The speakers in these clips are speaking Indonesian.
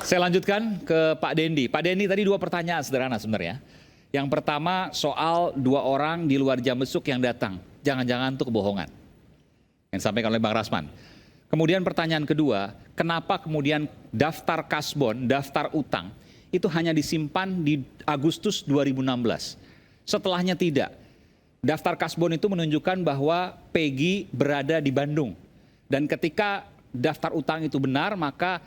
Saya lanjutkan ke Pak Dendi. Pak Dendi tadi dua pertanyaan sederhana sebenarnya. Yang pertama soal dua orang di luar jam besuk yang datang. Jangan-jangan itu kebohongan. Yang disampaikan oleh Bang Rasman. Kemudian pertanyaan kedua, kenapa kemudian daftar kasbon, daftar utang, itu hanya disimpan di Agustus 2016. Setelahnya tidak. Daftar kasbon itu menunjukkan bahwa Peggy berada di Bandung. Dan ketika daftar utang itu benar, maka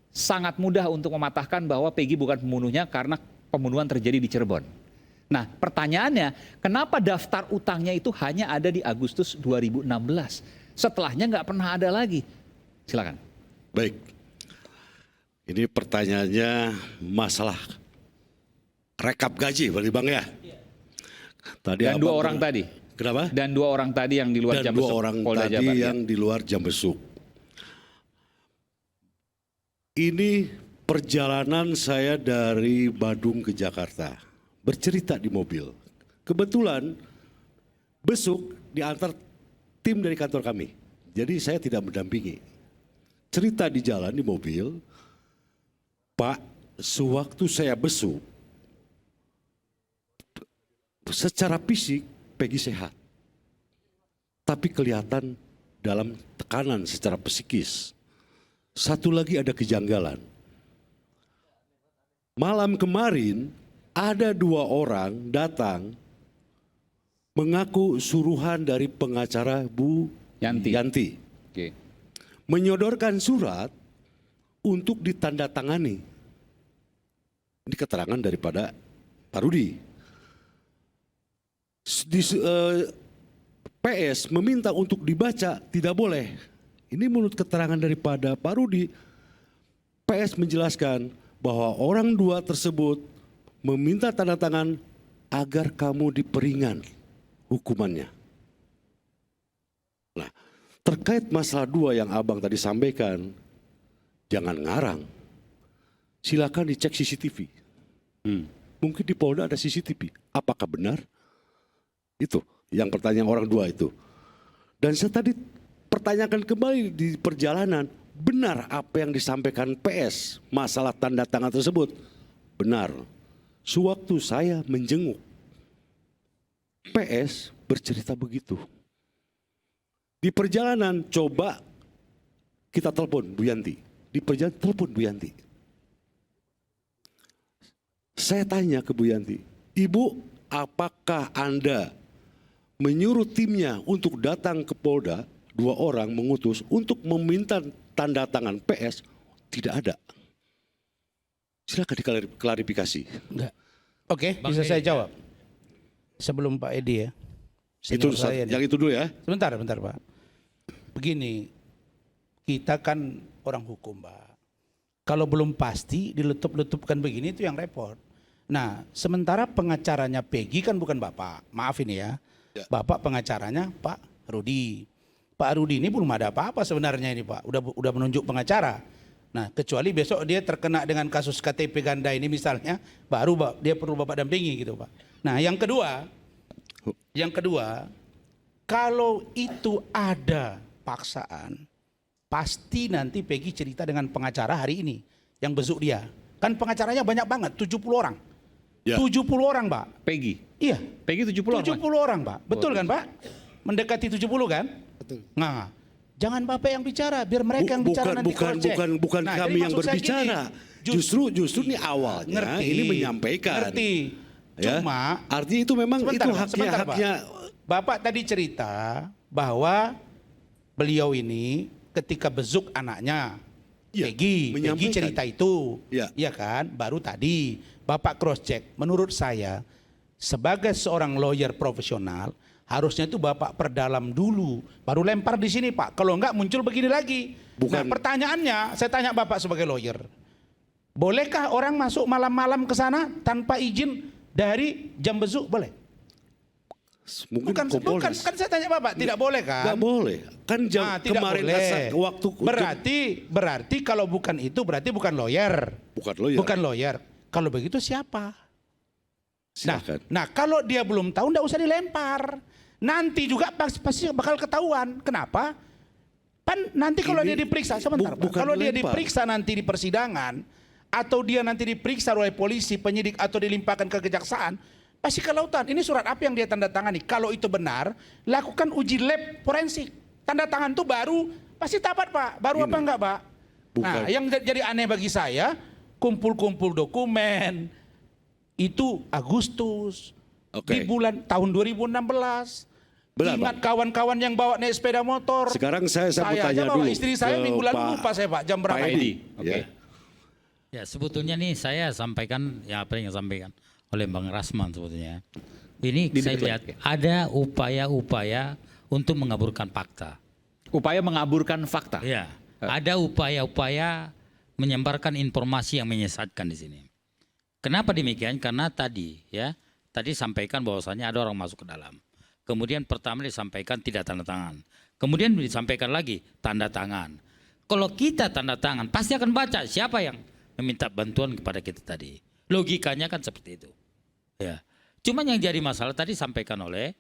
sangat mudah untuk mematahkan bahwa Peggy bukan pembunuhnya karena pembunuhan terjadi di Cirebon. Nah, pertanyaannya, kenapa daftar utangnya itu hanya ada di Agustus 2016? Setelahnya nggak pernah ada lagi. Silakan. Baik. Ini pertanyaannya masalah rekap gaji, berarti Bang ya? Tadi Dan dua orang tadi. Kenapa? Dan dua orang tadi yang di luar jam besuk. Dan dua orang Polda tadi Jabar, yang di luar jam besuk. Ini perjalanan saya dari Bandung ke Jakarta. Bercerita di mobil. Kebetulan besuk diantar tim dari kantor kami. Jadi saya tidak mendampingi. Cerita di jalan di mobil, Pak, sewaktu saya besuk, secara fisik Peggy sehat. Tapi kelihatan dalam tekanan secara psikis. Satu lagi ada kejanggalan. Malam kemarin ada dua orang datang mengaku suruhan dari pengacara Bu Yanti. Oke. Menyodorkan surat untuk ditandatangani. Ini keterangan daripada Pak Rudi. PS meminta untuk dibaca, tidak boleh. Ini menurut keterangan daripada Pak Rudi. PS menjelaskan bahwa orang dua tersebut meminta tanda tangan agar kamu diperingan hukumannya. Nah, terkait masalah dua yang abang tadi sampaikan, jangan ngarang. Silakan dicek CCTV. Mungkin di Polda ada CCTV. Apakah benar? Itu yang pertanyaan orang dua itu. Dan saya tadi pertanyakan kembali di perjalanan, benar apa yang disampaikan PS masalah tanda tangan tersebut? Benar. Sewaktu saya menjenguk, PS bercerita begitu. Di perjalanan coba kita telepon Bu Yanti. Di perjalanan telepon Bu Yanti. Saya tanya ke Bu Yanti, Ibu, apakah Anda menyuruh timnya untuk datang ke Polda, dua orang mengutus untuk meminta tanda tangan PS? Tidak ada. Silakan diklarifikasi. Enggak. Oke, bisa saya jawab. Sebelum Pak Edi ya. Itu Senior saya yang nih. itu dulu ya. Sebentar Pak. Begini, kita kan orang hukum Pak. Kalau belum pasti diletup-letupkan begini itu yang repot. Nah, sementara pengacaranya Peggy kan bukan Bapak. Maaf ini ya. Bapak pengacaranya Pak Rudi. Pak Rudi ini belum ada apa-apa sebenarnya ini Pak. Udah menunjuk pengacara. Nah, kecuali besok dia terkena dengan kasus KTP ganda ini misalnya, baru dia perlu Bapak dampingi gitu Pak. Nah, yang kedua, kalau itu ada paksaan, pasti nanti Peggy cerita dengan pengacara hari ini yang besuk dia. Kan pengacaranya banyak banget, 70 orang. Ya. 70 orang, Pak. Peggy. Iya. Peggy 70 orang. 70 orang, Pak. Betul kan, Pak? Mendekati 70 kan? Betul. Nah, jangan Bapak yang bicara, biar mereka yang bicara nanti cross-check. Bukan Nah, kami jadi yang maksud saya berbicara. gini, Justru ini awalnya ngerti, ini menyampaikan. Ngerti. Ya. Cuma artinya itu memang sebentar, itu Pak, sebentar, Pak. haknya. Bapak tadi cerita bahwa beliau ini ketika bezuk anaknya, Ya, Peggy cerita itu, Ya. ya kan? Baru tadi Bapak cross check. Menurut saya sebagai seorang lawyer profesional harusnya itu Bapak perdalam dulu, baru lempar di sini Pak. Kalau enggak muncul begini lagi. Nah, pertanyaannya saya tanya Bapak sebagai lawyer, bolehkah orang masuk malam-malam ke sana tanpa izin dari jam bezuk? Boleh? Mungkin Bukan, kan saya tanya Bapak, tidak boleh kan? Nggak boleh. Kan Tidak kemarin boleh. waktu Berarti kalau bukan itu berarti bukan lawyer. Bukan lawyer. Kalau begitu siapa? Silakan. Nah, kalau dia belum tahu enggak usah dilempar. Nanti juga pasti bakal ketahuan. Kenapa? Kan nanti kalau dia diperiksa sebentar, Pak. Kalau dia diperiksa nanti di persidangan, atau dia nanti diperiksa oleh polisi, penyidik atau dilimpahkan ke kejaksaan, pasti ke lautan. Ini surat apa yang dia tanda tangani? Kalau itu benar, lakukan uji lab forensik. Tanda tangan itu baru pasti dapat, Pak. Baru apa enggak, Pak? Nah, yang jadi aneh bagi saya, kumpul-kumpul dokumen itu Agustus di bulan tahun 2016. Ingat kawan-kawan yang bawa naik sepeda motor. Sekarang saya mau aja tanya bawa dulu. istri saya minggu lalu lupa saya, Pak, jam berapa. Pak Edi. Oke. Ya, sebetulnya nih saya sampaikan ya apa yang disampaikan oleh Bang Rasman sebetulnya. Ini saya lihat ada upaya-upaya untuk mengaburkan fakta. Upaya mengaburkan fakta. Ya, ada upaya-upaya menyebarkan informasi yang menyesatkan di sini. Kenapa demikian? Karena tadi sampaikan bahwasanya ada orang masuk ke dalam. Kemudian pertama disampaikan tidak tanda tangan. Kemudian disampaikan lagi tanda tangan. Kalau kita tanda tangan pasti akan baca siapa yang meminta bantuan kepada kita tadi. Logikanya kan seperti itu. Ya. Cuma yang jadi masalah tadi sampaikan oleh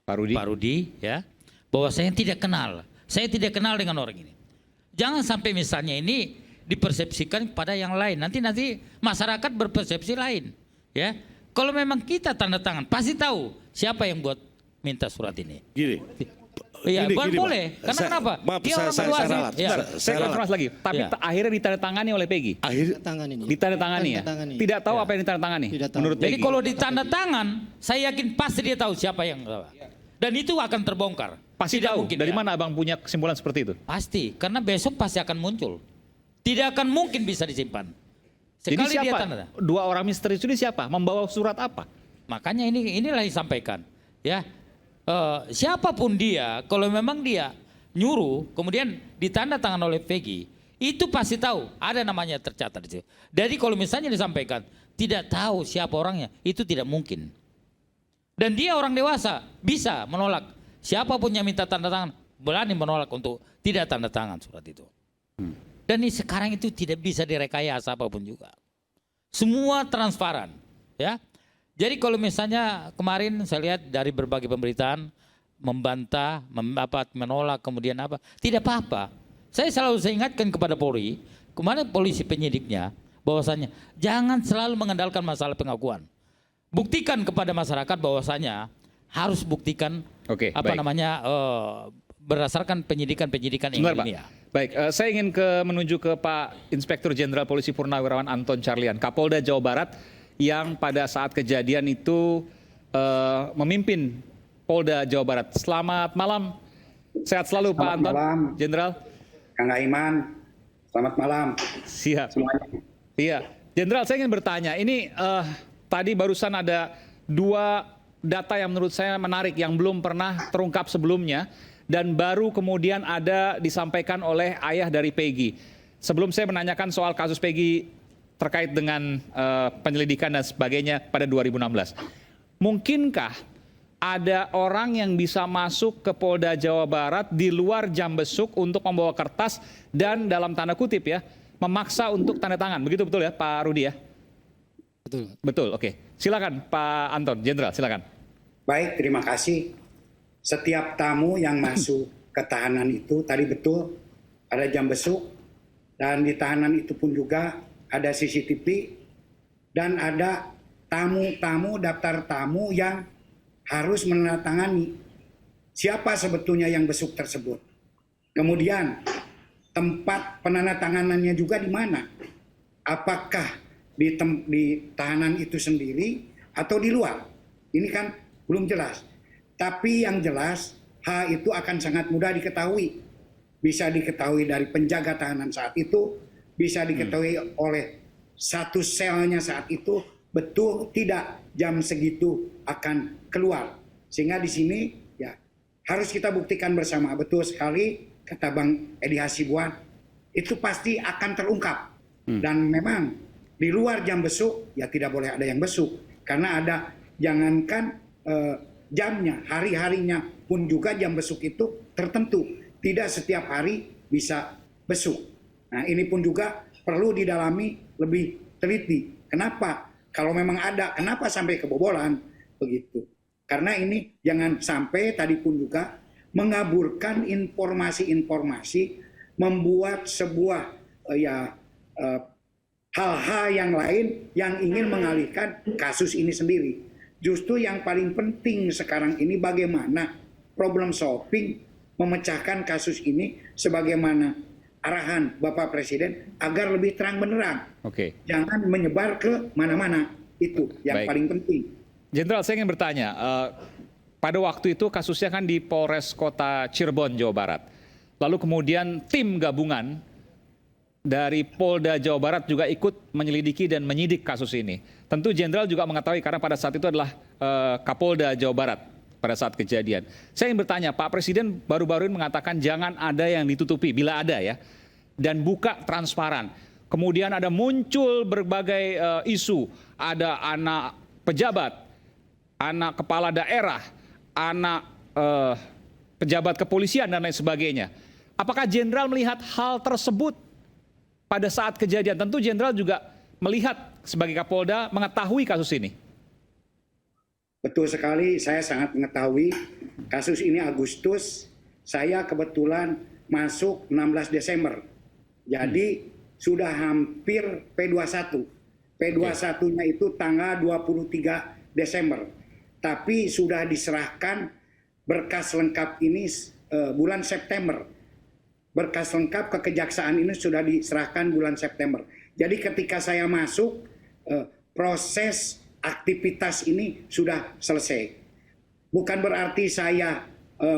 Pak Rudi ya, bahwa saya tidak kenal. Saya tidak kenal dengan orang ini. Jangan sampai misalnya ini dipersepsikan kepada yang lain. Nanti masyarakat berpersepsi lain. Ya. Kalau memang kita tanda tangan, pasti tahu siapa yang buat minta surat ini. Gini. Iya, Gini, boleh. Pak. Karena kenapa? Maaf, Dia orang saya berkuasa. ralat. Ya. Saya konfirmasi lagi. Tapi akhirnya ditandatangani oleh Peggy. Ditandatangani ya. Tidak tahu apa yang ditandatangani. Menurut Jadi Peggy. kalau ditanda tangan, saya yakin pasti dia tahu siapa yang salah. Dan itu akan terbongkar. Pasti Tidak tahu. mungkin, Dari ya. mana abang punya kesimpulan seperti itu? Pasti, karena besok pasti akan muncul. Tidak akan mungkin bisa disimpan. Jadi Sekali dia siapa? tanda tangan. Dua orang misterius ini siapa? Membawa surat apa? Makanya inilah yang disampaikan. Ya, siapapun dia, kalau memang dia nyuruh, kemudian ditanda tangan oleh Peggy, itu pasti tahu. Ada namanya tercatat di situ. Jadi kalau misalnya disampaikan tidak tahu siapa orangnya, itu tidak mungkin. Dan dia orang dewasa, bisa menolak. Siapapun yang minta tanda tangan, berani menolak untuk tidak tanda tangan surat itu. Dan ini sekarang itu tidak bisa direkayasa apapun juga. Semua transparan, ya. Jadi kalau misalnya kemarin saya lihat dari berbagai pemberitaan membantah, menolak, kemudian apa, tidak apa-apa. Saya ingatkan kepada Polri, kemarin polisi penyidiknya, bahwasanya jangan selalu mengandalkan masalah pengakuan. Buktikan kepada masyarakat bahwasanya harus buktikan berdasarkan penyidikan yang ilmiah. Baik, saya ingin menuju ke Pak Inspektur Jenderal Polisi Purnawirawan Anton Carlyan, Kapolda Jawa Barat, yang pada saat kejadian itu memimpin Polda Jawa Barat. Selamat malam, sehat selalu Pak Anton. Malam. Jenderal. Kang Aiman, selamat malam. Siap. Semuanya. Iya, Jenderal, saya ingin bertanya, ini tadi barusan ada dua data yang menurut saya menarik yang belum pernah terungkap sebelumnya dan baru kemudian ada disampaikan oleh ayah dari Peggy. Sebelum saya menanyakan soal kasus Peggy terkait dengan penyelidikan dan sebagainya pada 2016. Mungkinkah ada orang yang bisa masuk ke Polda Jawa Barat di luar jam besuk untuk membawa kertas dan dalam tanda kutip ya, memaksa untuk tanda tangan? Begitu betul ya Pak Rudi ya? Betul. Betul, oke. Silakan Pak Anton, Jenderal, silakan. Baik, terima kasih. Setiap tamu yang masuk ke tahanan itu tadi betul ada jam besuk dan di tahanan itu pun juga ada CCTV dan ada tamu-tamu, daftar tamu yang harus menandatangani siapa sebetulnya yang besuk tersebut. Kemudian tempat penandatanganannya juga di mana? Apakah di tahanan itu sendiri atau di luar? Ini kan belum jelas. Tapi yang jelas hal itu akan sangat mudah diketahui. Bisa diketahui dari penjaga tahanan saat itu, bisa diketahui oleh satu selnya saat itu, betul tidak jam segitu akan keluar. Sehingga di sini ya harus kita buktikan bersama. Betul sekali kata Bang Edi Hasibuan, itu pasti akan terungkap. Dan memang di luar jam besuk ya tidak boleh ada yang besuk. Karena ada jangankan jamnya, hari-harinya pun juga jam besuk itu tertentu. Tidak setiap hari bisa besuk. Nah ini pun juga perlu didalami lebih teliti. Kenapa? Kalau memang ada, kenapa sampai kebobolan? Begitu. Karena ini jangan sampai tadi pun juga mengaburkan informasi-informasi, membuat sebuah hal-hal yang lain yang ingin mengalihkan kasus ini sendiri. Justru yang paling penting sekarang ini bagaimana problem solving memecahkan kasus ini sebagaimana arahan Bapak Presiden agar lebih terang benderang. Oke. Jangan menyebar ke mana-mana. Itu yang Baik. paling penting. Jenderal, saya ingin bertanya, pada waktu itu kasusnya kan di Polres Kota Cirebon, Jawa Barat. Lalu kemudian tim gabungan dari Polda Jawa Barat juga ikut menyelidiki dan menyidik kasus ini. Tentu Jenderal juga mengetahui karena pada saat itu adalah Kapolda Jawa Barat pada saat kejadian. Saya ingin bertanya, Pak Presiden baru-baru ini mengatakan jangan ada yang ditutupi, bila ada ya, dan buka transparan. Kemudian ada muncul berbagai isu, ada anak pejabat, anak kepala daerah, anak pejabat kepolisian dan lain sebagainya. Apakah Jenderal melihat hal tersebut pada saat kejadian? Tentu Jenderal juga melihat sebagai Kapolda mengetahui kasus ini. Betul sekali, saya sangat mengetahui kasus ini Agustus, saya kebetulan masuk 16 Desember. Jadi sudah hampir P21. P21-nya itu tanggal 23 Desember. Tapi sudah diserahkan berkas lengkap ini bulan September. Berkas lengkap ke kejaksaan ini sudah diserahkan bulan September. Jadi ketika saya masuk, proses aktivitas ini sudah selesai. Bukan berarti saya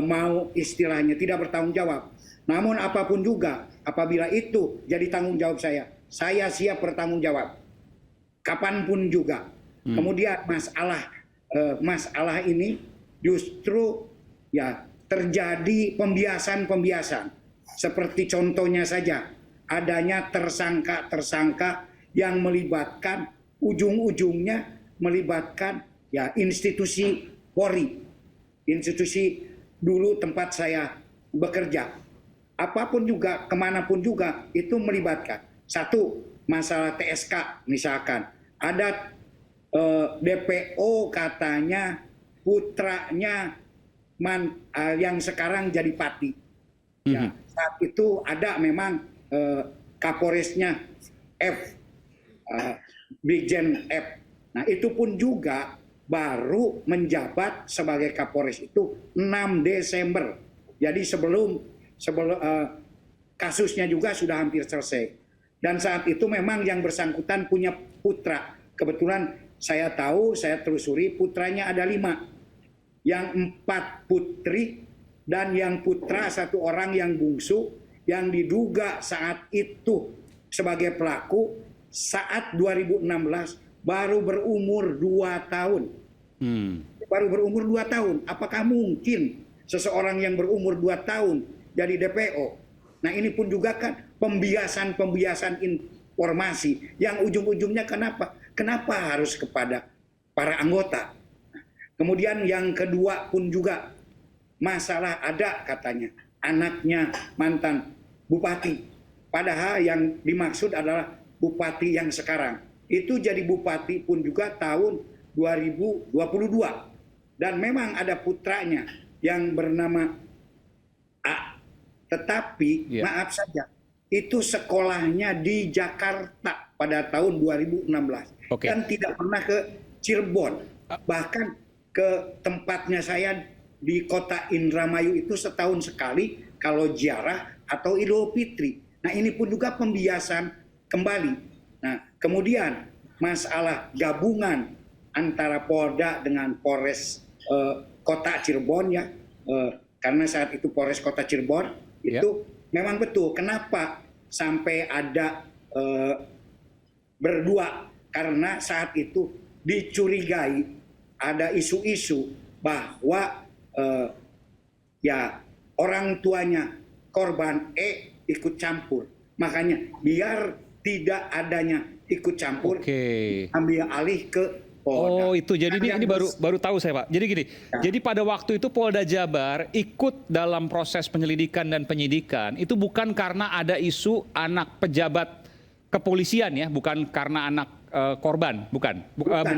mau istilahnya tidak bertanggung jawab. Namun apapun juga, apabila itu jadi tanggung jawab saya siap bertanggung jawab. Kapanpun juga. Kemudian masalah ini justru ya terjadi pembiasan. Seperti contohnya saja, adanya tersangka-tersangka yang melibatkan ujung-ujungnya melibatkan ya institusi Polri, institusi dulu tempat saya bekerja. Apapun juga, kemanapun juga itu melibatkan. Satu, masalah TSK misalkan, ada DPO katanya putranya yang sekarang jadi pati. Ya, saat itu ada memang Kapolresnya F, Brigjen F. Nah itu pun juga baru menjabat sebagai Kapolres itu 6 Desember. Jadi sebelum kasusnya juga sudah hampir selesai. Dan saat itu memang yang bersangkutan punya putra. Kebetulan saya tahu, saya telusuri putranya ada 5. Yang 4 putri dan yang putra 1 orang yang bungsu yang diduga saat itu sebagai pelaku saat 2016 baru berumur 2 tahun. Baru berumur 2 tahun. Apakah mungkin seseorang yang berumur 2 tahun jadi DPO? Nah ini pun juga kan pembiasan informasi yang ujung-ujungnya kenapa harus kepada para anggota. Kemudian yang kedua pun juga masalah ada katanya anaknya mantan bupati. Padahal yang dimaksud adalah bupati yang sekarang. Itu jadi bupati pun juga tahun 2022. Dan memang ada putranya yang bernama A. Tetapi maaf saja, itu sekolahnya di Jakarta pada tahun 2016. Dan tidak pernah ke Cirebon. Bahkan ke tempatnya saya di kota Indramayu itu setahun sekali kalau ziarah atau Idul Fitri. Nah ini pun juga pembiasan kembali. Nah, kemudian masalah gabungan antara Polda dengan Polres Kota Cirebon ya, karena saat itu Polres Kota Cirebon itu memang betul. Kenapa sampai ada berdua? Karena saat itu dicurigai ada isu-isu bahwa ya orang tuanya korban E ikut campur. Makanya biar tidak adanya ikut campur, ambil alih ke Polda. Oh itu, jadi ini baru tahu saya Pak. Jadi gini, jadi pada waktu itu Polda Jabar ikut dalam proses penyelidikan dan penyidikan, itu bukan karena ada isu anak pejabat kepolisian ya, bukan karena anak korban, bukan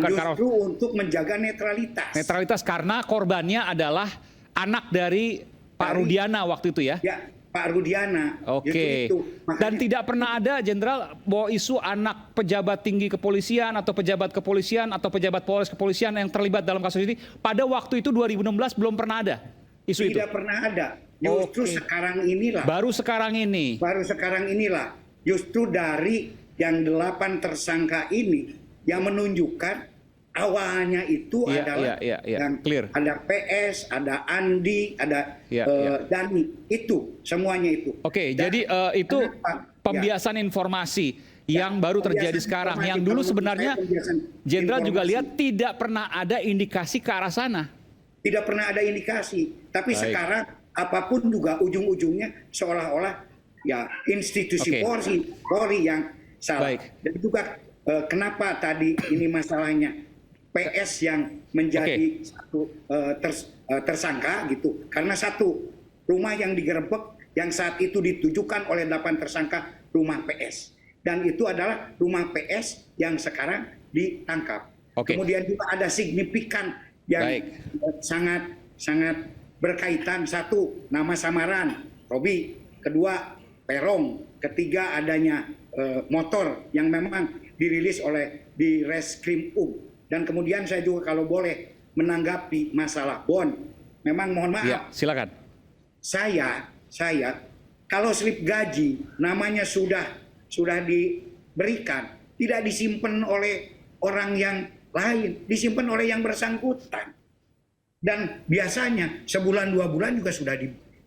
justru untuk menjaga netralitas. Netralitas karena korbannya adalah anak dari Pak Rudiana waktu itu ya? Ya, Pak Rudiana. Oke. Justru itu. Dan Makanya- tidak pernah ada Jenderal bahwa isu anak pejabat tinggi kepolisian atau pejabat kepolisian atau pejabat Polres kepolisian yang terlibat dalam kasus ini pada waktu itu 2016 belum pernah ada isu itu. tidak pernah ada. Justru Oke. sekarang inilah. Baru sekarang ini. Baru sekarang inilah. Justru dari yang 8 tersangka ini yang menunjukkan awalnya itu Iya, adalah iya, yang clear. ada PS, ada Andi, ada Iya, iya. Dani. Itu semuanya itu. Oke, Dan jadi itu kenapa? pembiasan informasi yang baru terjadi Pembiasan sekarang. informasi. Yang dulu Kalau sebenarnya menurut saya pembiasan Jenderal juga informasi. lihat tidak pernah ada indikasi ke arah sana. Tidak pernah ada indikasi. Tapi Baik. sekarang apapun juga ujung-ujungnya seolah-olah ya institusi Oke. Polri yang salah. Baik. Dan juga kenapa tadi ini masalahnya PS yang menjadi satu tersangka gitu. Karena satu rumah yang digerebek yang saat itu ditujukan oleh 8 tersangka rumah PS. Dan itu adalah rumah PS yang sekarang ditangkap. Oke. Kemudian juga ada signifikan yang Baik. sangat berkaitan. Satu, nama samaran Robi, kedua Perong, ketiga adanya motor yang memang dirilis oleh di Reskrim dan kemudian saya juga kalau boleh menanggapi masalah Bon, memang mohon maaf Ya, silakan. saya kalau slip gaji namanya sudah diberikan, tidak disimpan oleh orang yang lain, disimpan oleh yang bersangkutan. Dan biasanya sebulan 2 bulan juga sudah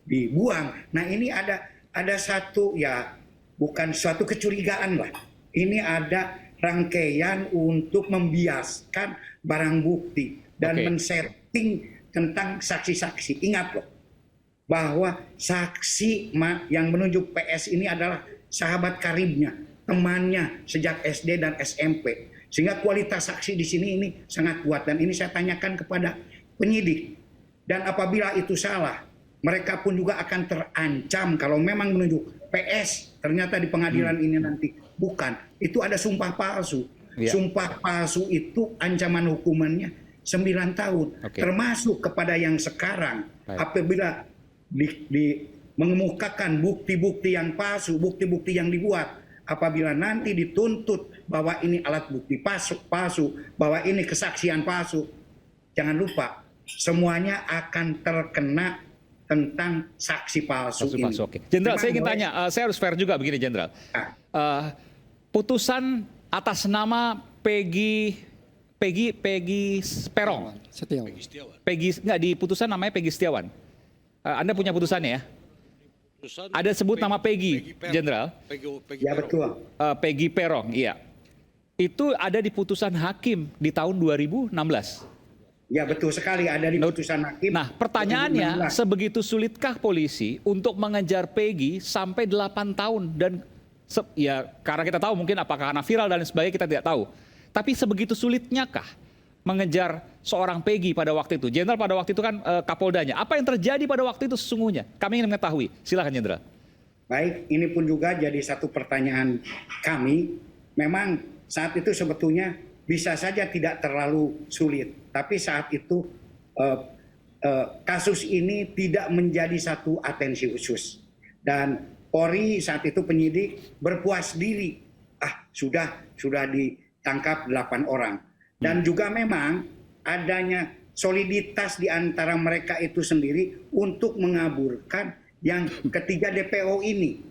dibuang. Nah, ini ada satu ya bukan suatu kecurigaan lah. Ini ada rangkaian untuk membiaskan barang bukti dan Oke. men-setting tentang saksi-saksi. Ingat loh, bahwa saksi yang menunjuk PS ini adalah sahabat karibnya, temannya sejak SD dan SMP. Sehingga kualitas saksi di sini ini sangat kuat. Dan ini saya tanyakan kepada penyidik. Dan apabila itu salah, mereka pun juga akan terancam kalau memang menunjuk PS. Ternyata di pengadilan ini nanti bukan. Itu ada sumpah palsu. Ya. Sumpah palsu itu ancaman hukumannya 9 tahun. Oke. Termasuk kepada yang sekarang. Baik. Apabila mengemukakan bukti-bukti yang palsu, bukti-bukti yang dibuat, apabila nanti dituntut bahwa ini alat bukti palsu, bahwa ini kesaksian palsu, jangan lupa semuanya akan terkena tentang saksi palsu Kasus ini. palsu, oke. Jenderal, Memang saya ingin boleh- tanya, saya harus fair juga begini, Jenderal. Ah, Putusan atas nama Peggy Perong. Enggak, di putusan namanya Peggy Setiawan. Anda punya putusannya ya? Ada sebut nama Peggy, Jenderal. ya betul. Peggy Perong, iya. Itu ada di putusan hakim di tahun 2016. Ya betul sekali ada di putusan hakim. Nah, pertanyaannya, 2016. sebegitu sulitkah polisi untuk mengejar Peggy sampai 8 tahun? Dan ya karena kita tahu mungkin apakah karena viral dan sebagainya kita tidak tahu. Tapi sebegitu sulitnyakah mengejar seorang Peggy pada waktu itu? Jenderal pada waktu itu kan Kapoldanya. Apa yang terjadi pada waktu itu sesungguhnya? Kami ingin mengetahui. Silakan Jenderal. Baik, ini pun juga jadi satu pertanyaan kami. Memang saat itu sebetulnya bisa saja tidak terlalu sulit. Tapi saat itu kasus ini tidak menjadi satu atensi khusus. Dan Polri saat itu penyidik berpuas diri. Sudah ditangkap 8 orang. Dan juga memang adanya soliditas di antara mereka itu sendiri untuk mengaburkan yang ketiga DPO ini.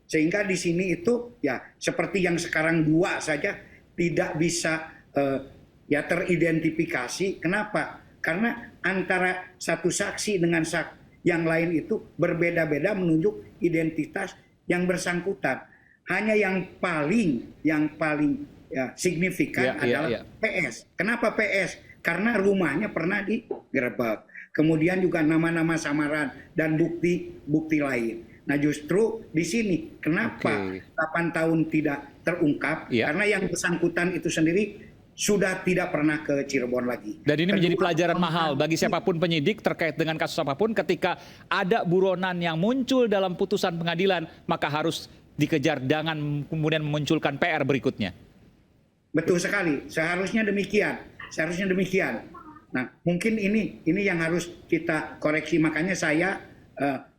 Sehingga di sini itu ya seperti yang sekarang 2 saja tidak bisa ya teridentifikasi. Kenapa? Karena antara satu saksi dengan yang lain itu berbeda-beda menunjuk identitas yang bersangkutan. Hanya yang paling ya, signifikan adalah PS. Kenapa PS? Karena rumahnya pernah digerebek. Kemudian juga nama-nama samaran dan bukti lain. Nah justru di sini kenapa 8 tahun tidak terungkap? Karena yang bersangkutan itu sendiri sudah tidak pernah ke Cirebon lagi. Dan ini menjadi pelajaran mahal bagi siapapun penyidik terkait dengan kasus apapun. Ketika ada buronan yang muncul dalam putusan pengadilan, maka harus dikejar, jangan kemudian memunculkan PR berikutnya. Betul sekali, seharusnya demikian. Nah, mungkin ini yang harus kita koreksi. Makanya saya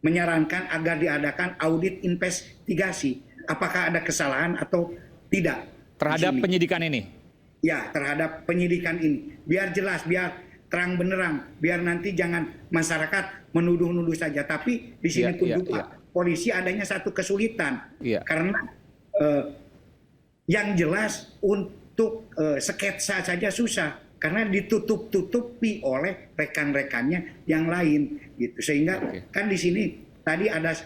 menyarankan agar diadakan audit investigasi apakah ada kesalahan atau tidak Terhadap di sini. penyidikan ini. Ya, terhadap penyidikan ini. Biar jelas, biar terang benerang, biar nanti jangan masyarakat menuduh-nuduh saja. Tapi di sini Iya, pun iya, juga iya. polisi adanya satu kesulitan. Iya. Karena yang jelas untuk sketsa saja susah. Karena ditutup-tutupi oleh rekan-rekannya yang lain. Gitu. Sehingga Oke. kan di sini tadi ada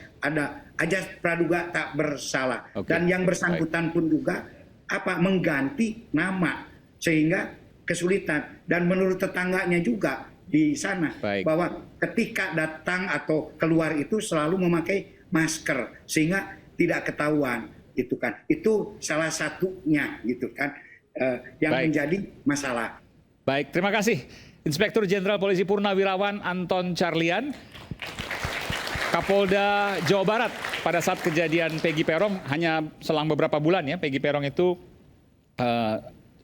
ajas praduga tak bersalah. Oke. Dan yang bersangkutan pun juga mengganti nama sehingga kesulitan dan menurut tetangganya juga di sana Baik. bahwa ketika datang atau keluar itu selalu memakai masker sehingga tidak ketahuan gitu kan, itu salah satunya gitu kan yang Baik. menjadi masalah. Baik, terima kasih Inspektur Jenderal Polisi Purnawirawan Anton Carlian, Kapolda Jawa Barat. Pada saat kejadian Peggy Peron hanya selang beberapa bulan ya. Peggy Peron itu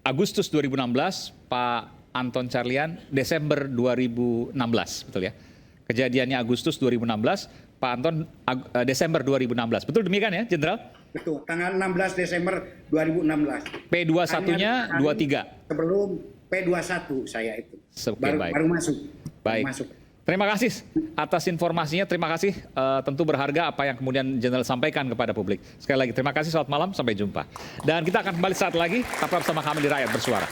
Agustus 2016, Pak Anton Carlian Desember 2016, betul ya. Kejadiannya Agustus 2016, Pak Anton Desember 2016. Betul demikian ya, Jenderal? Betul, tanggal 16 Desember 2016. P21-nya Hanya 23. Sebelum P21 saya itu. Oke, baik. Baru masuk. Baik. Baru masuk. Terima kasih atas informasinya. Terima kasih. Tentu berharga apa yang kemudian Jenderal sampaikan kepada publik. Sekali lagi terima kasih. Selamat malam. Sampai jumpa. Dan kita akan kembali saat lagi. Tetap bersama kami di Rakyat Bersuara.